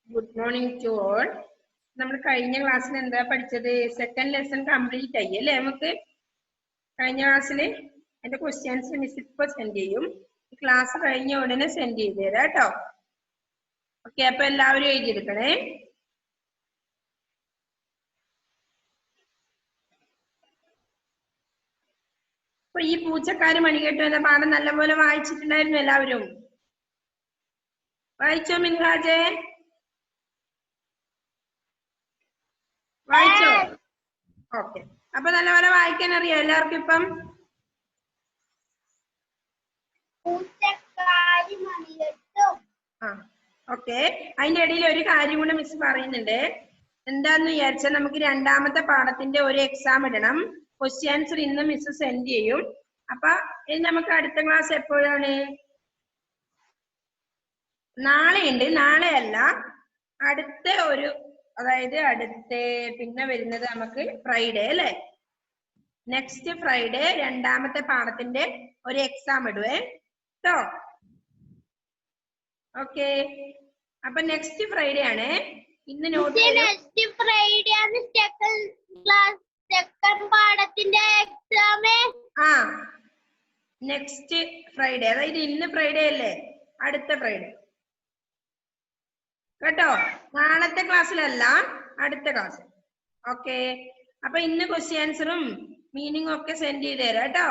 Good morning to all. നമ്മൾ കഴിഞ്ഞ ക്ലാസ്സിൽ എന്താ പഠിച്ചത്? സെക്കൻഡ് ലെസൺ കംപ്ലീറ്റ് ആയി അല്ലേ? നമുക്ക് കഴിഞ്ഞ ക്ലാസ്സിൽ എന്റെ ക്വസ്റ്റ്യൻസ് മിസ് ഇപ്പൊ സെൻഡ് ചെയ്യും. ക്ലാസ് കഴിഞ്ഞ ഉടനെ സെൻഡ് ചെയ്ത് തരാം കേട്ടോ. ഓക്കെ, അപ്പൊ എല്ലാവരും എഴുതിയെടുക്കണേ. അപ്പൊ ഈ പൂച്ചക്കാര് മണികെട്ടു എന്ന പാഠം നല്ലപോലെ വായിച്ചിട്ടുണ്ടായിരുന്നു എല്ലാവരും? വായിച്ചോ മിൻഹാജെ? വായിച്ചോ? ഓക്കെ, അപ്പൊ നല്ലപോലെ വായിക്കാൻ അറിയാം എല്ലാവർക്കും ഇപ്പം? ഓക്കെ, അതിന്റെ ഇടയിൽ ഒരു കാര്യം കൂടെ മിസ് പറയുന്നുണ്ട്. എന്താന്ന് വിചാരിച്ചാൽ നമുക്ക് രണ്ടാമത്തെ പാഠത്തിന്റെ ഒരു എക്സാം ഇടണം. ക്വസ്റ്റ്യൻ ആൻസർ ഇന്ന് മിസ് സെൻഡ് ചെയ്യും. അപ്പൊ ഇനി നമുക്ക് അടുത്ത ക്ലാസ് എപ്പോഴാണ്? നാളെ ഉണ്ട്. നാളെ അല്ല, അടുത്ത ഒരു, അതായത് അടുത്ത പിന്നെ വരുന്നത് നമുക്ക് ഫ്രൈഡേ അല്ലേ? നെക്സ്റ്റ് ഫ്രൈഡേ രണ്ടാമത്തെ പാഠത്തിന്റെ ഒരു എക്സാം ഇടുവേ കേട്ടോ. ഓക്കെ, അപ്പൊ നെക്സ്റ്റ് ഫ്രൈഡേ ആണ്. ഇന്ന് നോട്ട് നെക്സ്റ്റ് ഫ്രൈഡേ, അതായത് ഇന്ന് ഫ്രൈഡേ അല്ലേ? അടുത്ത ഫ്രൈഡേ കേട്ടോ. നാളത്തെ ക്ലാസ്സിലല്ല, അടുത്ത ക്ലാസ്. ഓക്കെ, അപ്പൊ ഇന്ന് ക്വസ്റ്റ്യൻ ആൻസറും മീനിങ്ങും ഒക്കെ സെൻഡ് ചെയ്ത് തരാം കേട്ടോ.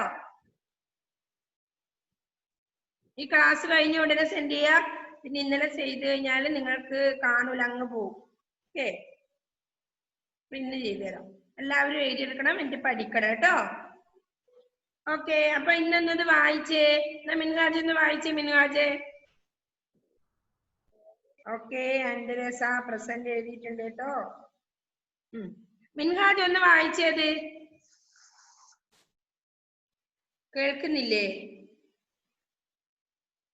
ഈ ക്ലാസ് കഴിഞ്ഞ ഉടനെ സെൻഡ് ചെയ്യാം. പിന്നെ ഇന്നലെ ചെയ്ത് കഴിഞ്ഞാൽ നിങ്ങൾക്ക് കാണൂല, അങ്ങ് പോകും. ഓക്കെ, പിന്നെ ചെയ്തു തരാം. എല്ലാവരും എഴുതിയെടുക്കണം, എന്നിട്ട് പഠിക്കണം കേട്ടോ. ഓക്കെ, അപ്പൊ ഇന്നത് വായിച്ചേ. മിൻഹാജ് ഒന്ന് വായിച്ചേ. മിൻഹാജ് ഓക്കെ, ആൻഡ്രേസ പ്രസന്റ് എഴുതിയിട്ടുണ്ട് കേട്ടോ. മിൻഹാജ് ഒന്ന് വായിച്ചത് കേൾക്കുന്നില്ലേ?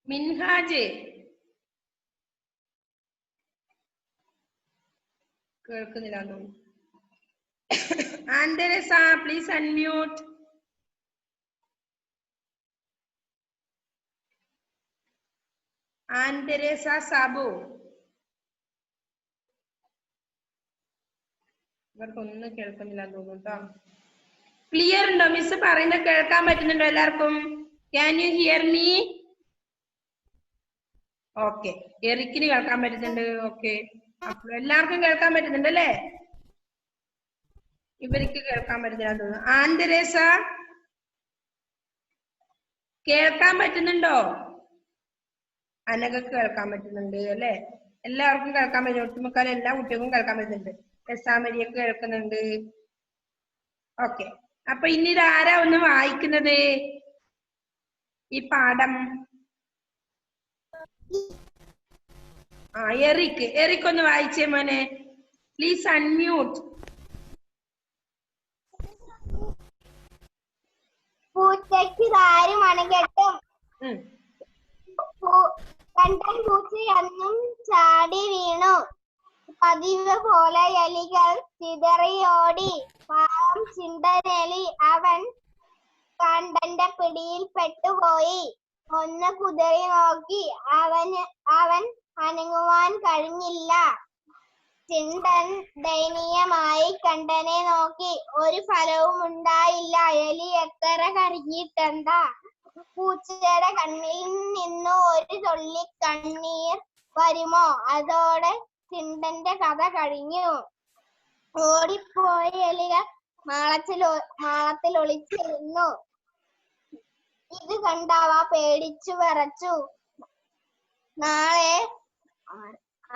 മിൻഹാജ് കേൾക്കുന്നില്ല തോന്നുന്നു. ആൻഡ്രേസ പ്ലീസ് അൺമ്യൂട്ട്. ആൻഡ്രേസ സാബു, ഇവർക്കൊന്നും കേൾക്കുന്നില്ല തോന്നുന്നു കേട്ടോ. ക്ലിയർ ഉണ്ടോ? മിസ് പറയുന്നത് കേൾക്കാൻ പറ്റുന്നുണ്ടോ എല്ലാവർക്കും? Can you hear me? Okay, എറിക്കിന് കേൾക്കാൻ പറ്റുന്നുണ്ട്. ഓക്കെ, അപ്പോൾ എല്ലാവർക്കും കേൾക്കാൻ പറ്റുന്നുണ്ട് അല്ലേ? ഇവർക്ക് കേൾക്കാൻ പറ്റുന്നില്ല തോന്നുന്നു. ആൻഡ്രേസ കേൾക്കാൻ പറ്റുന്നുണ്ടോ? അനഘക്ക് കേൾക്കാൻ പറ്റുന്നുണ്ട് അല്ലേ? എല്ലാവർക്കും കേൾക്കാൻ പറ്റും. ഒട്ടുമുക്കാൽ എല്ലാ കുട്ടികൾക്കും കേൾക്കാൻ പറ്റുന്നുണ്ട്. എസാമരിയൊക്കെ കേൾക്കുന്നുണ്ട്. ഓക്കെ, അപ്പൊ ഇനി ഇതാരാ ഒന്ന് വായിക്കുന്നത് ഈ പാഠം? എറിക്ക്. എറിക്ക് ഒന്ന് വായിച്ചേ മോനെ. Please unmute. പൂച്ചയ്ക്ക് ആര് മണികെട്ടും? കണ്ടൻ പൂച്ചയൊന്നും ചാടി വീണു. പതിവ് പോലെ എലികൾ ചിതറിയോടി. പാവം ചിണ്ടനെലി, അവൻ കണ്ടന്റെ പിടിയിൽ പെട്ടുപോയി. ഒന്ന് കുതറി നോക്കി, അവൻ അനങ്ങുവാൻ കഴിഞ്ഞില്ല. ചിണ്ടൻ ദയനീയമായി കണ്ടനെ നോക്കി. ഒരു ഫലവും ഉണ്ടായില്ല. എലി എത്ര കരഞ്ഞിട്ടെന്താ? പൂച്ചയുടെ കണ്ണിൽ നിന്നു ഒരു തുള്ളി കണ്ണീർ വരുമോ? അതോടെ ചിണ്ടന്റെ കഥ കഴിഞ്ഞു. ഓടിപ്പോയ എലികൾ മാളത്തിൽ ഒളിച്ചിരുന്നു. ഇത് കണ്ടവ പേടിച്ചു വിറച്ചു. നാളെ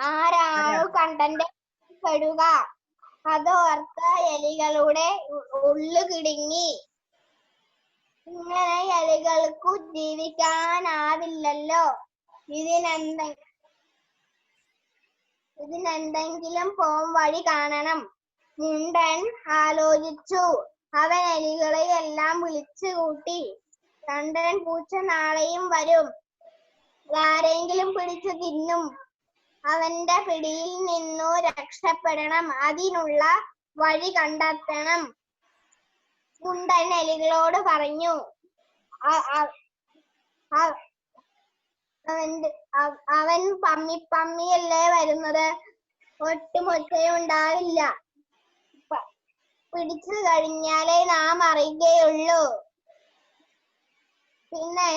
ആരാണു കണ്ടന്റെ പെടുക? അതോർത്ത എലികളുടെ ഉള്ളു കിടുങ്ങി. ഇങ്ങനെ എലികൾക്കു ജീവിക്കാനാവില്ലല്ലോ. ഇതിനെന്തെങ്കിലും പോം വഴി കാണണം. മുണ്ടൻ ആലോചിച്ചു. അവൻ എലികളെ എല്ലാം വിളിച്ചു കൂട്ടി. കണ്ടൻ പൂച്ച നാളെയും വരും. ആരെങ്കിലും പിടിച്ചു തിന്നും. അവന്റെ പിടിയിൽ നിന്നു രക്ഷപ്പെടണം. അതിനുള്ള വഴി കണ്ടെത്തണം. മുണ്ടൻ എലികളോട് പറഞ്ഞു. അവൻ പമ്മി പമ്മിയല്ലേ വരുന്നത്? ഒട്ടുമൊറ്റയും ഉണ്ടാവില്ല. പിടിച്ചു കഴിഞ്ഞാലേ നാം അറിയുകയുള്ളൂ. പിന്നെ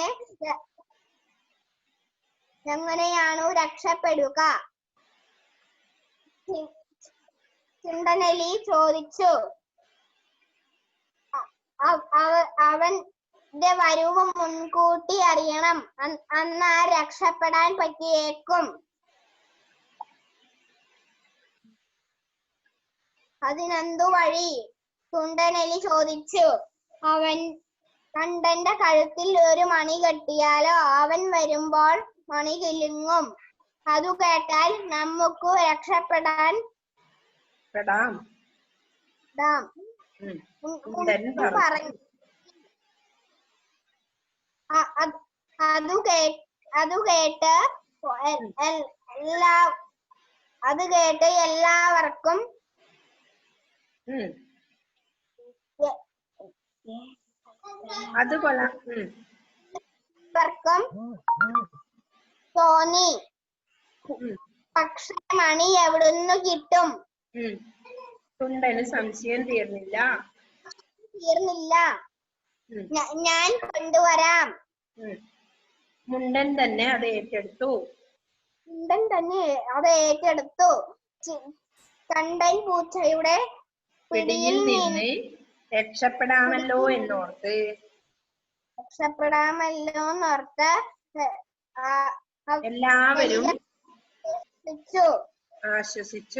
എങ്ങനെയാണു രക്ഷപ്പെടുക? ചുണ്ടനെലി ചോദിച്ചു. അവന്റെ വരവ് മുൻകൂട്ടി അറിയണം, അന്നാ രക്ഷപ്പെടാൻ പറ്റിയേക്കും. അതിനെന്തു വഴി? ചുണ്ടനെലി ചോദിച്ചു. കണ്ടന്റെ കഴുത്തിൽ ഒരു മണി കെട്ടിയാലോ അവൻ വരുമ്പോൾ മണി കിലുങ്ങും. അതു കേട്ടാൽ നമുക്ക് രക്ഷപ്പെടാൻ പറഞ്ഞു. അത് കേട്ട് എല്ലാവർക്കും തോന്നി, പക്ഷെ മണി എവിടുന്ന് കിട്ടും? ചുണ്ടന് സംശയം തീർന്നില്ല. ഞാൻ കൊണ്ടുവരാം. മുണ്ടൻ തന്നെ അത് ഏറ്റെടുത്തു. കണ്ടൻ പൂച്ചയുടെ പിടിയിൽ നിന്ന് രക്ഷപ്പെടാമല്ലോ എന്നോർത്ത് എല്ലാവരും ആശ്വസിച്ചു.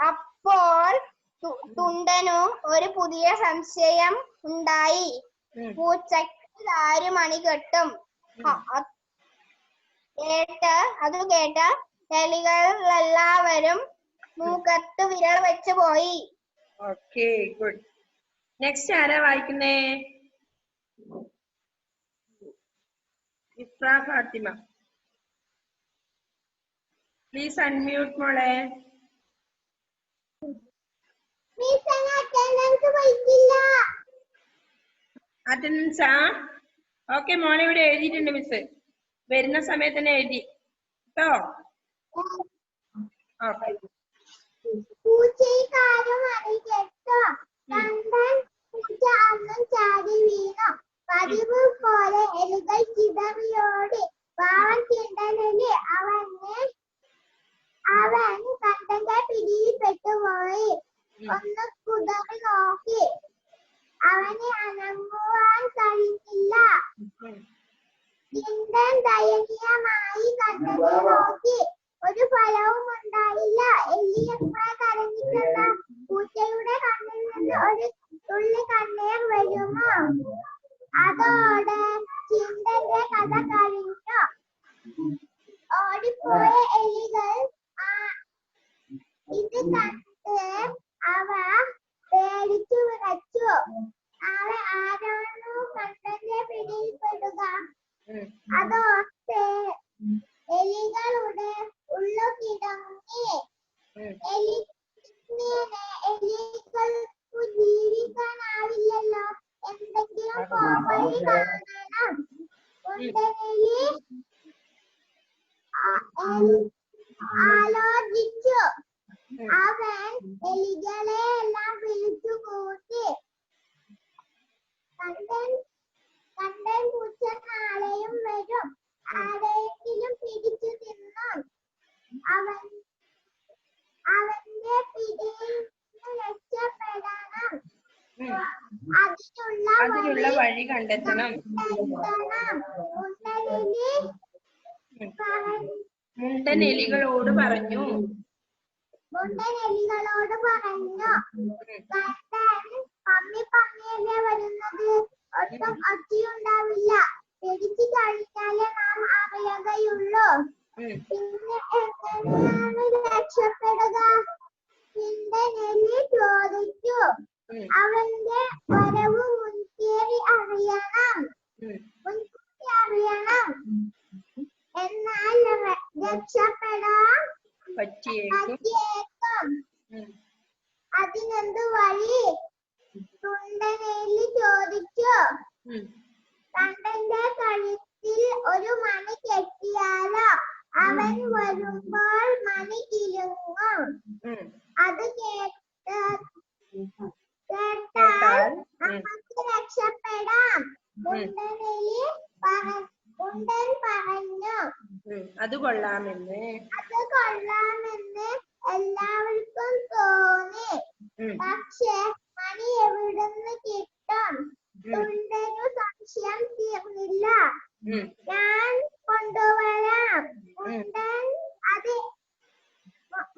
അപ്പോൾ തുണ്ടനു ഒരു പുതിയ സംശയം ഉണ്ടായി. പൂച്ചയ്ക്ക് ആര് മണി കെട്ടും? അത് കേട്ട് എലികളെല്ലാവരും മൂക്കത്ത് വിരൽ വെച്ച് പോയി. Okay, good. നെക്സ്റ്റ് ആരാ വായിക്കുന്നേ? ഇഫ്ര ഫാത്തിമ. പ്ലീസ് അൺമ്യൂട്ട് മോളെ. അറ്റൻഡൻസാ? ഓക്കെ മോളെ, ഇവിടെ എഴുതിയിട്ടുണ്ട് മിസ്. വരുന്ന സമയത്ത് തന്നെ എഴുതി കേട്ടോ. ഓക്കെ. പൂച്ചക്കാരും അറിയിട്ടോ. കണ്ടൻ പൂച്ച അന്നും ചാടി വീണു. പതിവ് പോലെ എലികൾ ചിതറിയോടി. പാവം ചിണ്ടനെലി അവൻ കണ്ടന്റെ പിടിയിൽ പെട്ടുപോയി. ഒന്ന് കുതറി നോക്കി, അവന് അനങ്ങുവാൻ കഴിഞ്ഞില്ല. ചിണ്ടൻ ദയനീയമായി കണ്ടനെ നോക്കി. ഒരു ഫലവും ഉണ്ടായില്ല. എലി എത്ര കരഞ്ഞിട്ടുള്ള പൂച്ചയുടെ കണ്ണിൽ നിന്ന് ഒരു തുള്ളി കണ്ണീർ വരുമോ? അതോടെ ചിണ്ടന്റെ കഥ കഴിഞ്ഞു. ഓടിപ്പോയ എലികൾ ഇത് കണ്ട് അവ പേടിച്ചു വിറച്ചു. നാളെ ആരാണോ കണ്ടന്റെ പിടിയിൽപ്പെടുക? അതോർത്ത് എലികളുടെ ഉള്ളു കിടങ്ങി. എലികൾക്കു ജീവിക്കാനാവില്ലല്ലോ. എന്തെങ്കിലും പോംവഴി കാണണം. ഉണ്ടനെലി ആലോചിച്ചു. അവൻ എലികളെ എല്ലാം വിളിച്ചു കൂട്ടി. കണ്ടൻ പൂച്ച നാളെയും വരും. ആരെങ്കിലും പിടിച്ചു തിന്നും. അവന്റെ പിടിയിൽ രക്ഷപ്പെടണം. അതിനുള്ള വഴി കണ്ടെത്തണം. മുണ്ടൻ എലികളോട് പറഞ്ഞു. പമ്മിയല്ലേ വരുന്നത്. ഒട്ടും ഒച്ചയുണ്ടാവില്ല. പിടിച്ചു കഴിഞ്ഞാലേ നാം അറിയുകയുള്ളൂ. പിന്നെ എങ്ങനെയാണ് രക്ഷപ്പെടുക? ചിണ്ടനെലി ചോദിച്ചു. അവന്റെ വരവ് മുൻകൂട്ടി അറിയണം. എന്നാൽ രക്ഷപ്പെടാൻ പറ്റിയേക്കും. അതിനെന്ത് വഴി? ചുണ്ടനെലി ചോദിച്ചു. കണ്ടന്റെ കഴുത്തിൽ ഒരു മണി കെട്ടിയാലോ അവൻ അവൻ വരുമ്പോൾ മണി കിലുങ്ങും. അത് കേട്ടാൽ നമുക്ക് രക്ഷപ്പെടാം. ഉണ്ടൻ പറഞ്ഞു. അത് കൊള്ളാമെന്ന് എല്ലാവർക്കും തോന്നി. പക്ഷെ മണി എവിടുന്ന് കിട്ടും? തുണ്ടനു സംശയം തീർന്നില്ല. ഞാൻ കൊണ്ടുവരാം.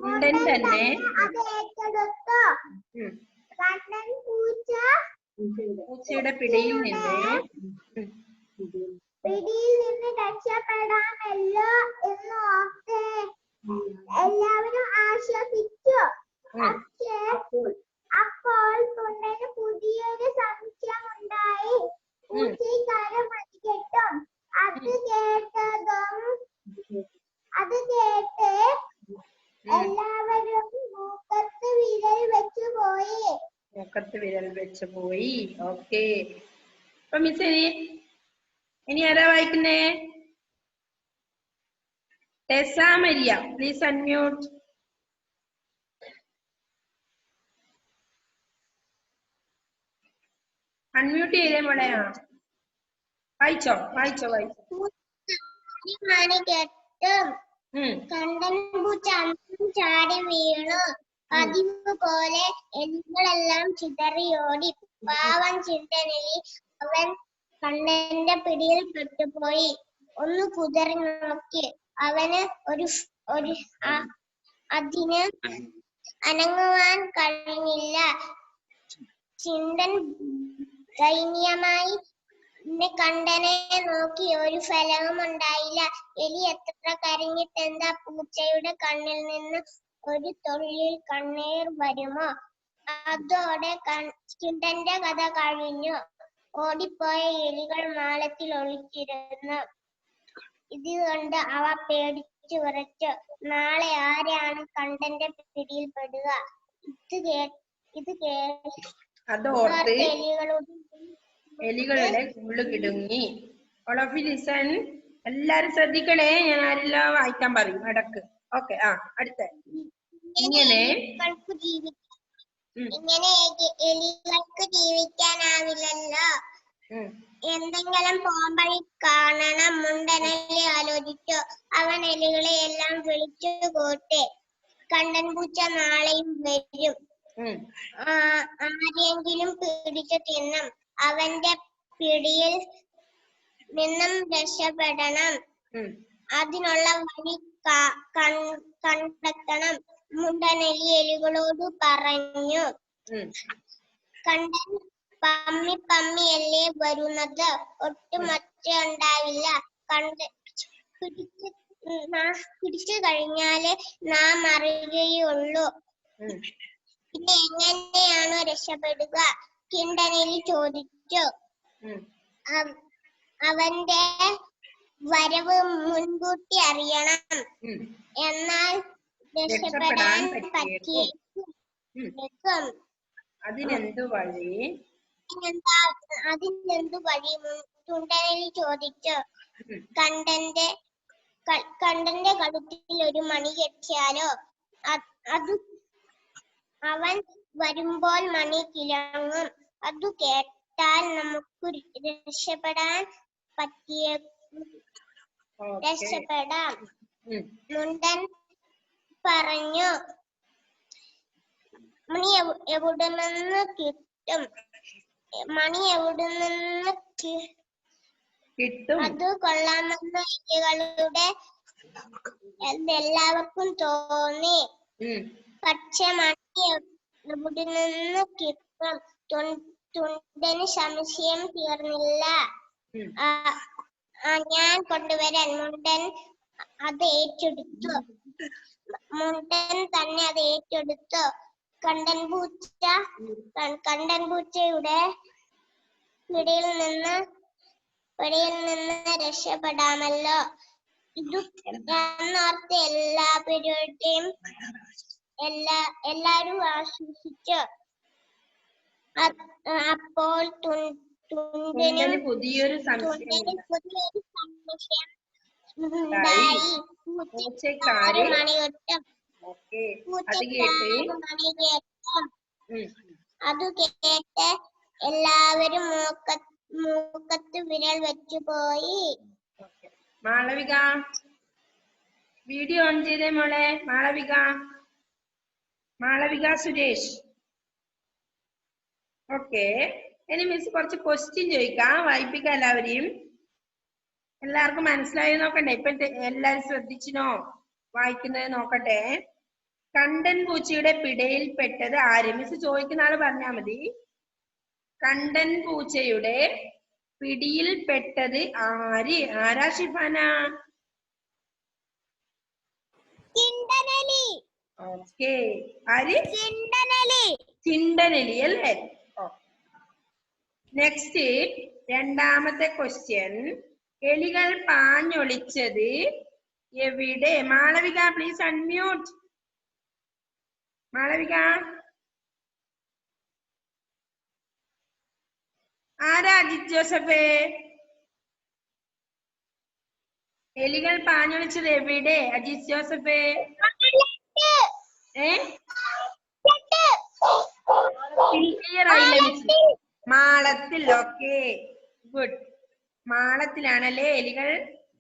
ഉണ്ടൻ തന്നെ അത് ഏറ്റെടുത്തു. കണ്ണൻ പൂച്ചയുടെ പിടിയിൽ നിന്ന് രക്ഷപ്പെടാമല്ലോ എന്ന് ഓർത്ത് എല്ലാവരും ആശ്വസിച്ചു. പക്ഷേ അപ്പോൾ തുണ്ടന് പുതിയൊരു സംശയം ഉണ്ടായി. പൂച്ചക്കാരൻ മണി കെട്ടും. അത് കേട്ട് എല്ലാവരും മൂക്കത്ത് വിരൽ വെച്ചു പോയി. ഓക്കെ. അപ്പൊ മിസ് ഇനി ആരാ വായിക്കുന്നേ? ടെസ മരിയ, പ്ലീസ് അൺമ്യൂട്ട്. അൺമ്യൂട്ട് ചെയ്തേ മോളെ. വായിച്ചോ. മണി കെട്ടും. കണ്ടൻ പൂച്ച ചാടി വീണു. പതിവ് പോലെ എലികളെല്ലാം ചിതറിയോടി. പാവം ചിന്തനെലി അവൻ കണ്ണന്റെ പിടിയിൽ പെട്ടുപോയി. ഒന്ന് കുതറി നോക്കി. അവന് അതിന് അനങ്ങുവാൻ കഴിഞ്ഞില്ല. ചിന്തൻ ദയനീയമായി കണ്ടനെ നോക്കി. ഒരു ഫലവും ഉണ്ടായില്ല. എലി എത്ര കരഞ്ഞിട്ടെന്താ? പൂച്ചയുടെ കണ്ണിൽ നിന്ന് ഒരു തുള്ളി കണ്ണീർ വരുമോ? അതോടെ ചിന്തന്റെ കഥ കഴിഞ്ഞു. ഓടിപ്പോയ എലികൾ മാളത്തിൽ ഒളിച്ചിരുന്നു. ഇത് കണ്ട് അവ പേടിച്ചു വിറച്ചു. നാളെ ആരാണ് കണ്ടന്റെ പിടിയിൽ പെടുക? അതോർത്ത് എലികളുടെ ഉള്ളു കിടുങ്ങി. All of you listen. എല്ലാരും ശ്രദ്ധിക്കണേ. ഞാൻ ആരെല്ലാം വായിക്കാൻ പറയും ഇടക്ക്. ഓക്കെ. അടുത്ത ഇങ്ങനെ എലികൾക്ക് ജീവിക്കാനാവില്ലല്ലോ. എന്തെങ്കിലും പോംവഴി കാണണം. മുണ്ടനെല്ലി ആലോചിച്ചു. അവൻ എലികളെ എല്ലാം വിളിച്ചു കൂട്ടി. കണ്ടൻ പൂച്ച നാളെയും വരും. ആരെങ്കിലും പിടിച്ചു തിന്നും. അവന്റെ പിടിയിൽ നിന്നും രക്ഷപ്പെടണം. അതിനുള്ള വഴി കണ്ടെത്തണം. മുണ്ടനെല്ലി എലികളോട് പറഞ്ഞു. കണ്ടൻ പമ്മിയല്ലേ വരുന്നത്. ഒട്ടും ഒച്ച ഉണ്ടാവില്ല. പിടിച്ചു കഴിഞ്ഞാല് നാം അറിയുകയുള്ളൂ. പിന്നെ എങ്ങനെയാണോ രക്ഷപ്പെടുക? കിണ്ടനെലി ചോദിച്ചു. അവന്റെ വരവ് മുൻകൂട്ടി അറിയണം. എന്നാൽ രക്ഷപ്പെടാൻ പറ്റിയേക്കും. അതിനെന്തു വഴി? തുണ്ടനെലി ചോദിച്ചു. കണ്ടന്റെ കഴുത്തിൽ ഒരു മണി കെട്ടിയാലോ? അവൻ വരുമ്പോൾ മണി കിളങ്ങും. അതു കേട്ടാൽ നമുക്ക് രക്ഷപ്പെടാം. മുണ്ടൻ പറഞ്ഞു. മണി എവിടുന്ന് കിട്ടും? അത് കൊള്ളാമെന്ന് എലികളുടെ എല്ലാവർക്കും തോന്നി. പക്ഷെ മണി എവിടുന്ന് കിട്ടും? തുണ്ടന് സംശയം തീർന്നില്ല. ഞാൻ കൊണ്ടുവരാൻ. മുണ്ടൻ തന്നെ അത് ഏറ്റെടുത്തു. കണ്ടൻ പൂച്ചയുടെ പിടിയിൽ നിന്ന് രക്ഷപ്പെടാമല്ലോ. ഇത് എന്നോർത്ത് എല്ലാരും ആശ്വസിച്ചു. അപ്പോൾ തുണ്ടന് പുതിയൊരു സംശയം ഉണ്ടായി. പൂച്ചക്കാര് മണി കെട്ടും. ഓക്കെ അത് കേട്ട് മണി കെട്ടും. ഉം. അത് കേട്ട് എല്ലാവരും മൂക്കത്ത് വിരൽ വെച്ചു പോയി. മാളവിക വീഡിയോ ഓൺ ചെയ്തേ മോളെ. മാളവിക സുരേഷ്. ഓക്കെ ഇനി മിസ് കുറച്ച് ക്വസ്റ്റ്യൻ ചോദിക്കാം, വായിപ്പിക്കാം എല്ലാവരെയും. എല്ലാവർക്കും മനസ്സിലായി നോക്കണ്ടേ? ഇപ്പൊ എല്ലാരും ശ്രദ്ധിച്ചിനോ വായിക്കുന്നത്? നോക്കട്ടെ. കണ്ടൻ പൂച്ചയുടെ പിടയിൽപ്പെട്ടത് ആര്? മിസ് ചോദിക്കുന്ന ആള് പറഞ്ഞാ മതി. കണ്ടൻ പൂച്ചയുടെ പിടിയിൽപ്പെട്ടത് ആര്? ആരാ ഷിഫാന? ഓക്കെ ആര്? ചിണ്ടനലി അല്ലേ? നെക്സ്റ്റ് രണ്ടാമത്തെ ക്വസ്റ്റ്യൻ. എലികൾ പാഞ്ഞൊളിച്ചത് എവിടെ? Malavika please unmute. മാളവിക ആരാ? അജിത് ജോസഫ്. എലികൾ പാഞ്ഞൊളിച്ചത് എവിടെ? അജിത് ജോസഫ്. ക്ലിയർ ആയില്ലേ മിസ്? മാളത്തിൽ. Okay good. മാളത്തിലാണല്ലേ എലികൾ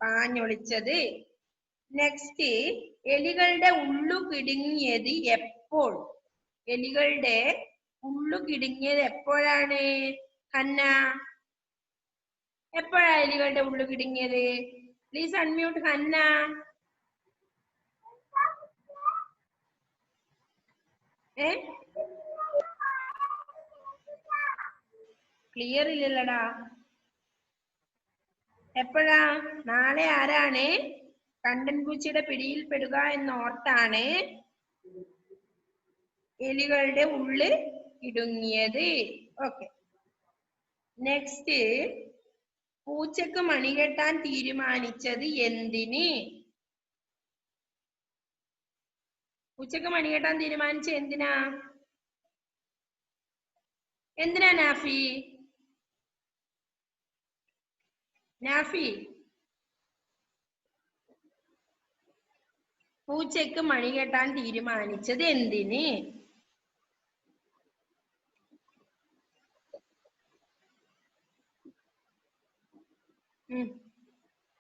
പാഞ്ഞൊളിച്ചത്. നെക്സ്റ്റ് എലികളുടെ ഉള്ളു കിടുങ്ങിയത് എപ്പോൾ? എലികളുടെ ഉള്ളു കിടുങ്ങിയത് എപ്പോഴാണ് ഹന്ന? എപ്പോഴാ എലികളുടെ ഉള്ളു കിടുങ്ങിയത്? Please unmute Hannah. ക്ലിയർ ഇല്ലല്ലടാ. എപ്പോഴാ? നാളെ ആരാണ് കണ്ടൻ പൂച്ചയുടെ പിടിയിൽപ്പെടുക എന്നോർത്താണ് എലികളുടെ ഉള്ള് ഇടുങ്ങിയത്. Okay next. പൂച്ചക്ക് മണികെട്ടാൻ തീരുമാനിച്ചത് എന്തിന്? പൂച്ചക്ക് മണികെട്ടാൻ തീരുമാനിച്ച എന്തിനാ? എന്തിനാ നാഫി? പൂച്ചക്ക് മണികെട്ടാൻ തീരുമാനിച്ചത് എന്തിന്?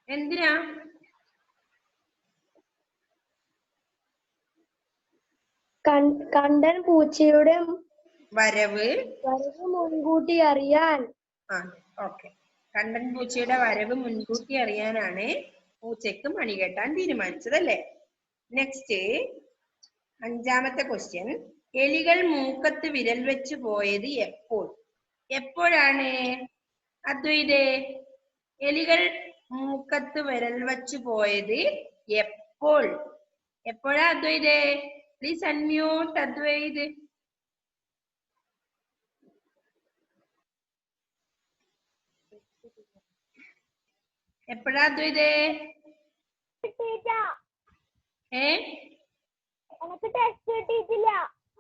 എന്തിനാ? കണ്ടൻ പൂച്ചയുടെ വരവ് മുൻകൂട്ടി അറിയാൻ. ഓക്കെ കണ്ടൻ പൂച്ചയുടെ വരവ് മുൻകൂട്ടി അറിയാനാണ് പൂച്ചക്ക് മണികെട്ടാൻ തീരുമാനിച്ചത് അല്ലേ? നെക്സ്റ്റ് അഞ്ചാമത്തെ ക്വസ്റ്റ്യൻ. എലികൾ മൂക്കത്ത് വിരൽ വെച്ച് പോയത് എപ്പോൾ? എപ്പോഴാണ് അദ്വൈതേ എലികൾ മൂക്കത്ത് വിരൽ വെച്ച് പോയത് എപ്പോൾ? എപ്പോഴാ അദ്വൈതേ? Please unmute Advaith. എപ്പോഴാ അദ്വൈതേ?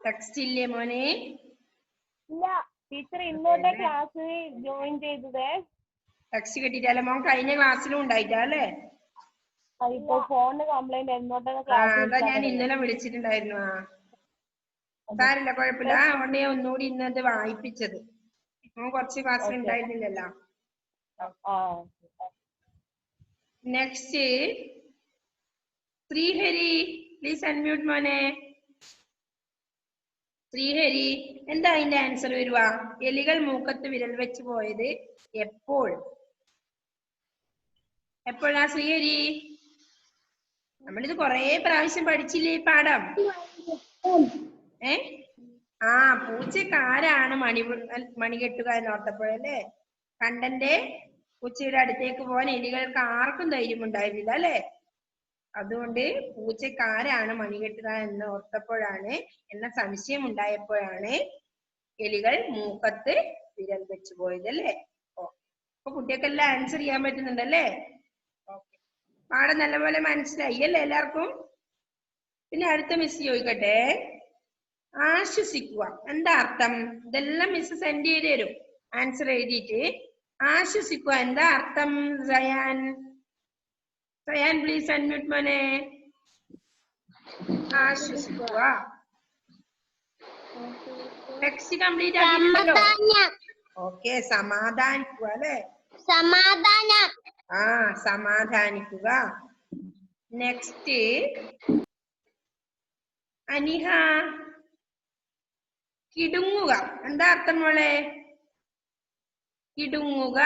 ടെക്സ്റ്റ് ഇല്ലേ മോനെ? ടീച്ചർ ഇന്നോട്ടെ ക്ലാസ് ജോയിൻ ചെയ്തതേ. ടെക്സ്റ്റ് കിട്ടിയിട്ടല്ലേ മോൻ? കഴിഞ്ഞ ക്ലാസ്സിലും ഉണ്ടായിട്ടല്ലേ? ഫോണിന് കംപ്ലൈന്റ് ആയിരുന്നോട്ടെ. അതാ ഞാൻ ഇന്നലെ വിളിച്ചിട്ടുണ്ടായിരുന്നു. സാരില്ല കുഴപ്പമില്ല. അതുകൊണ്ട് ഞാൻ ഒന്നുകൂടി ഇന്നത് വായിപ്പിച്ചത്. മോൻ കുറച്ച് ക്ലാസ്സിൽ ഉണ്ടായിരുന്നില്ലല്ലോ. നെക്സ്റ്റ് ശ്രീഹരി പ്ലീസ് അൺമ്യൂട്ട് മോനെ. ശ്രീഹരി എന്താ അതിന്റെ ആൻസർ വരുക? എലികൾ മൂക്കത്ത് വിരൽ വെച്ച് പോയത് എപ്പോൾ? എപ്പോഴാ ശ്രീഹരി? നമ്മളിത് കൊറേ പ്രാവശ്യം പഠിച്ചില്ലേ ഈ പാഠം? പൂച്ചക്കാരാണ് മണികെട്ടുക എന്നോർത്തപ്പോഴല്ലേ? കണ്ടന്റെ പൂച്ചയുടെ അടുത്തേക്ക് പോകാൻ എലികൾക്ക് ആർക്കും ധൈര്യം ഉണ്ടായിരുന്നില്ല അല്ലെ? അതുകൊണ്ട് പൂച്ചക്കാരാണ് മണികെട്ടുക എന്ന് ഓർത്തപ്പോഴാണ്, എന്ന സംശയം ഉണ്ടായപ്പോഴാണ് എലികൾ മൂക്കത്ത് വിരൽ വെച്ച് പോയത് അല്ലേ? അപ്പൊ കുട്ടികൾക്കെല്ലാം ആൻസർ ചെയ്യാൻ പറ്റുന്നുണ്ടല്ലേ? പാഠം നല്ലപോലെ മനസ്സിലായി അല്ലേ എല്ലാവർക്കും? പിന്നെ അടുത്ത മിസ് ചോദിക്കട്ടെ. ആശ്വസിക്കുക എന്താ അർത്ഥം? ഇതെല്ലാം മിസ് സെൻഡ് ചെയ്ത് തരും ആൻസർ എഴുതിയിട്ട്. ആശ്വസിക്കുക എന്താ അർത്ഥം? സയാൻ സയാൻ പ്ലീസ് അൺമ്യൂട്ട് മോനെ. ആശ്വസിക്കുക. ടെക്സ്റ്റ് കംപ്ലീറ്റ് ആക്കിയിട്ടുണ്ടല്ലോ. ഓക്കെ, സമാധാനിക്കുക അല്ലെ? സമാധാനം. ആ, സമാധാനിക്കുക. നെക്സ്റ്റ് അനിഹ, കിടുങ്ങുക. എന്താ അർത്ഥം മോളെ? കിടുങ്ങുക,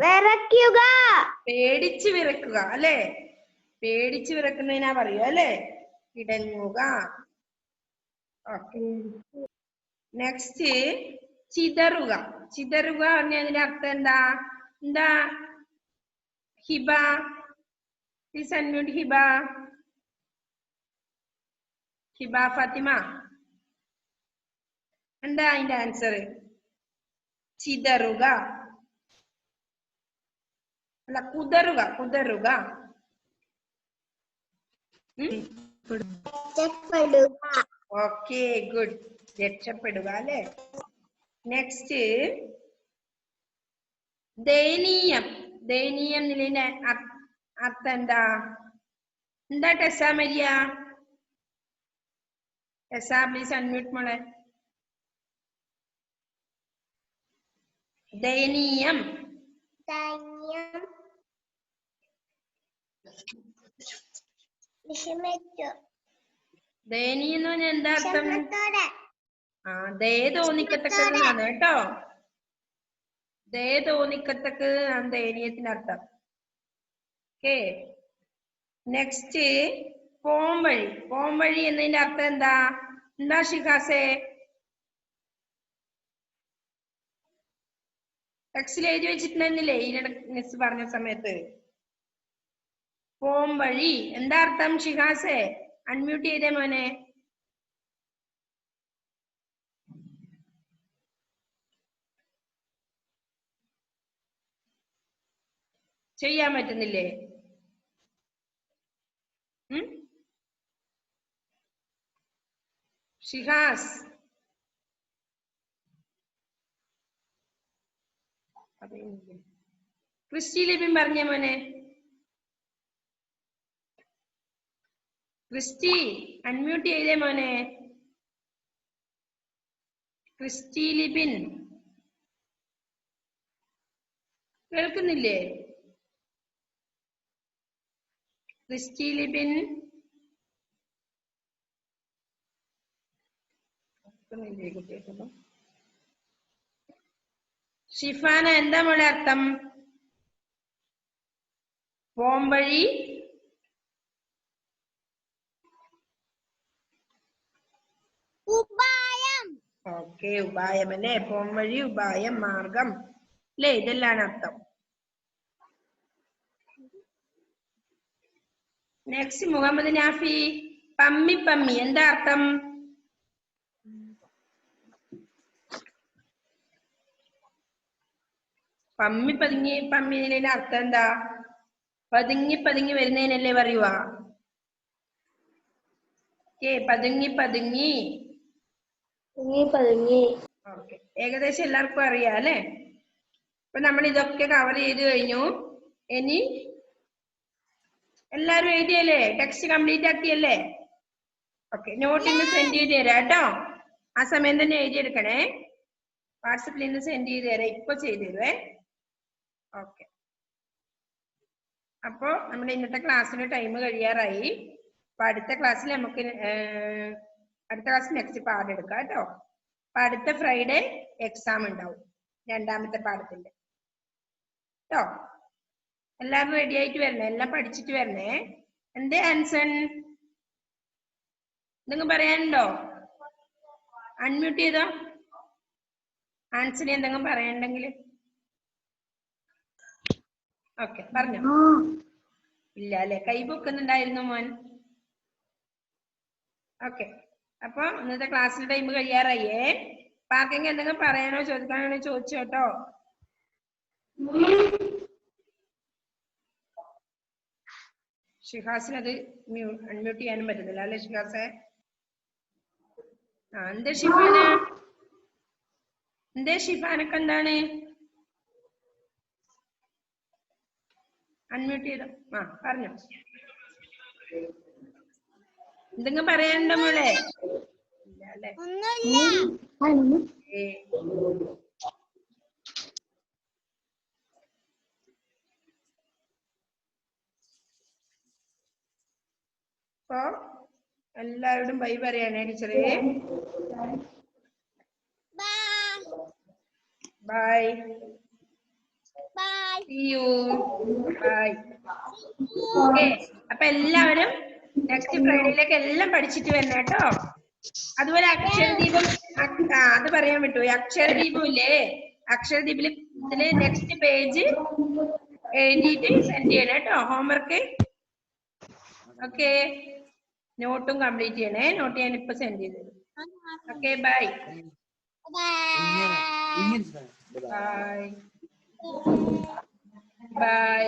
വിറയ്ക്കുക. പേടിച്ച് വിറക്കുക അല്ലെ? പേടിച്ച് വിറക്കുന്നതിനാ പറയുക അല്ലെ? കിടങ്ങുക. ഓക്കെ. നെക്സ്റ്റ് ചിതറുക. ചിതറുക പറഞ്ഞതിന്റെ അർത്ഥം എന്താ? എന്താ ഹിബ? Please unmute Hiba. ഹിബ ഫാത്തിമ, എന്താ അതിന്റെ ആൻസർ? ചിതറുക അല്ല, കുതറുക. കുതറുക. Okay, good. രക്ഷപ്പെടുക അല്ലെ? നെക്സ്റ്റ് ദയനീയം. ദയനീയം എന്നതിന്റെ അർത്ഥം എന്താ? എന്താ ടെസ മരിയ? ടെസ പ്ലീസ് അൺമ്യൂട്ട് മോളെ. ദയനീയം. ദയനീയം എന്ന് പറഞ്ഞാൽ എന്താ അർത്ഥം? ആ, ദയ തോന്നിക്കത്തക്കതാണ് കേട്ടോ. ദയ തോന്നിക്കത്തക്കതാണ് ദയനീയത്തിന്റെ അർത്ഥം. ഓക്കെ. നെക്സ്റ്റ് പോംവഴി. പോംവഴി എന്നതിന്റെ അർത്ഥം എന്താ? എന്താ ഷിഖാസെ? ടെക്സ്റ്റിൽ എഴുതി വെച്ചിട്ടുണ്ടായിരുന്നില്ലേ ഈയിടെ മിസ് പറഞ്ഞ സമയത്ത്? പോംവഴി എന്താ അർത്ഥം ഷിഖാസെ? അൺമ്യൂട്ട് ചെയ്തേ മോനെ. ചെയ്യാൻ പറ്റുന്നില്ലേ? ഷിഹാസ്, ക്രിസ്റ്റി ലിപിൻ പറഞ്ഞ മോനെ. ക്രിസ്റ്റി അൺമ്യൂട്ട് ചെയ്തേ മോനെ. ക്രിസ്റ്റി ലിപിൻ കേൾക്കുന്നില്ലേ? ക്രിസ്റ്റി ലിപിൻ കുട്ടികൾക്കൊന്നും. ഷിഫാന, എന്താ മോളെ അർത്ഥം? പോംവഴി ഉപായം. ഓക്കെ, ഉപായം അല്ലേ? പോംവഴി, ഉപായം, മാർഗം അല്ലേ? ഇതെല്ലാം അർത്ഥം. നെക്സ്റ്റ് മുഹമ്മദ് നാഫി, പമ്മി. പമ്മി എന്താ അർത്ഥം? പമ്മി പതുങ്ങി. പമ്മിന്റെ അർത്ഥം എന്താ? പതുങ്ങി പതുങ്ങി വരുന്നതിനല്ലേ പറയുക? പതുങ്ങി പതുങ്ങി. ഓക്കെ, ഏകദേശം എല്ലാവർക്കും അറിയാം അല്ലെ? അപ്പൊ നമ്മൾ ഇതൊക്കെ കവർ ചെയ്ത് കഴിഞ്ഞു. ഇനി എല്ലാരും എഴുതിയല്ലേ? ടെക്സ്റ്റ് കംപ്ലീറ്റ് ആക്കിയല്ലേ? ഓക്കെ, നോട്ട് ഇന്ന് സെൻഡ് ചെയ്ത് തരാം കേട്ടോ. ആ സമയം തന്നെ എഴുതിയെടുക്കണേ. വാട്സപ്പിൽ ഇന്ന് സെൻഡ് ചെയ്ത് തരാം. ഇപ്പൊ ചെയ്ത് തരുവേ. ഓക്കെ, അപ്പോ നമ്മുടെ ഇന്നത്തെ ക്ലാസ്സിന്റെ ടൈം കഴിയാറായി. അപ്പൊ അടുത്ത ക്ലാസ്സിൽ നമുക്ക് അടുത്ത ക്ലാസ് നെക്സ്റ്റ് പാഠം എടുക്കാം കേട്ടോ. അപ്പൊ അടുത്ത ഫ്രൈഡേ എക്സാം ഉണ്ടാവും, രണ്ടാമത്തെ പാഠത്തിന്റെ കേട്ടോ. എല്ലാവരും റെഡി ആയിട്ട് വരണേ, എല്ലാം പഠിച്ചിട്ട് വരണേ. എന്തേ ആൻസൺ, എന്തെങ്കിലും പറയാനുണ്ടോ? അൺമ്യൂട്ട് ചെയ്തോ. ആൻസണി എന്തെങ്കിലും പറയാനുണ്ടെങ്കിൽ ഓക്കെ പറഞ്ഞോ. ഇല്ല അല്ലെ? കൈ പൊക്കുന്നുണ്ടായിരുന്നു മോൻ. ഓക്കെ, അപ്പൊ ഇന്നത്തെ ക്ലാസ്സിന്റെ ടൈം കഴിയാറായേ. ആർക്കെങ്കിലും എന്തെങ്കിലും പറയാനോ ചോദിക്കാനോ ചോദിച്ചോ കേട്ടോ. ഷിഹാസിന് അത് അൺമ്യൂട്ട് ചെയ്യാനും പറ്റുന്നില്ല അല്ലെ ഷിഹാസെ? ആ, എന്താ ഷിഫാന? എന്തേ ഷിഫാനൊക്കെ എന്താണ്? അൺമ്യൂട്ട് ചെയ്തോ. ആ പറഞ്ഞോ. എന്തെങ്കിലും പറയാനുണ്ടോ മോളെ? ഇല്ല അല്ലേ? അപ്പൊ എല്ലാവരോടും ബൈ പറയാനേ ടീച്ചറേ. By. See you. Bye. Okay. അപ്പൊ എല്ലാവരും നെക്സ്റ്റ് ഫ്രൈഡേയിലേക്ക് എല്ലാം പഠിച്ചിട്ട് വരണം കേട്ടോ. അതുപോലെ അക്ഷരദീപം അത് പറയാൻ പറ്റുമോ? അക്ഷരദീപം ഇല്ലേ, അക്ഷരദീപില് ഇതില് നെക്സ്റ്റ് പേജ് എഴുതിയിട്ട് സെൻഡ് ചെയ്യണം കേട്ടോ, ഹോംവർക്ക്. ഓക്കെ, നോട്ടും കംപ്ലീറ്റ് ചെയ്യണേ. നോട്ട് ഞാൻ ഇപ്പൊ സെൻഡ് ചെയ്ത് തരും. Okay, bye bye bye.